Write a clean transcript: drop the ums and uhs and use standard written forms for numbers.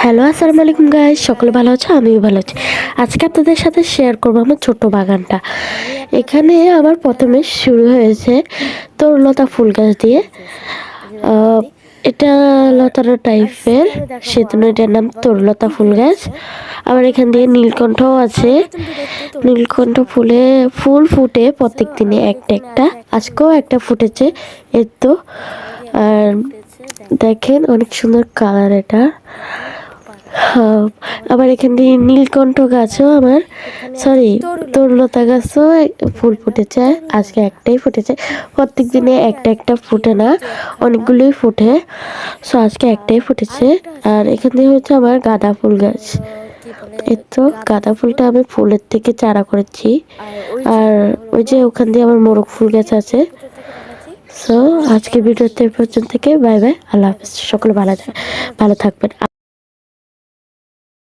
Hello, আসসালামু আলাইকুম guys. সকলে ভালো আছো? আমিও ভালো আছি। আজকে আপনাদের সাথে শেয়ার করবো আমার ছোট্ট বাগানটা। এখানে আমার প্রথমে শুরু হয়েছে তরুলতা ফুল গাছ দিয়ে। আহ, এটা লতানো টাইপের, সেজন্য এটার নাম তরুলতা ফুল গাছ। আবার এখান দিয়ে নীলকণ্ঠও আছে। নীলকণ্ঠ ফুল ফুটে প্রত্যেক দিনে একটা একটা। আজকেও একটা ফুটেছে, এই তো। আর দেখেন অনেক সুন্দর কালার এটা। আবার এখান দিয়ে নীলকণ্ঠ গাছও তরুলতা গাছও ফুল ফুটেছে। আজকে একটাই ফুটেছে, প্রত্যেক দিনে একটা একটা ফুটে না, অনেকগুলোই ফুটে। সো আজকে একটাই ফুটেছে। আর এখান দিয়ে হচ্ছে আমার গাঁদা ফুল গাছ। এই তো গাঁদা ফুলটা আমি ফুলের থেকে চারা করেছি। আর ওই যে ওখান দিয়ে আমার মোরগ ফুল গাছ আছে। সো আজকে ভিডিওতে পর্যন্ত থেকে বাই বাই, আল্লাহ হাফেজ। সকলে ভালো থাকবেন।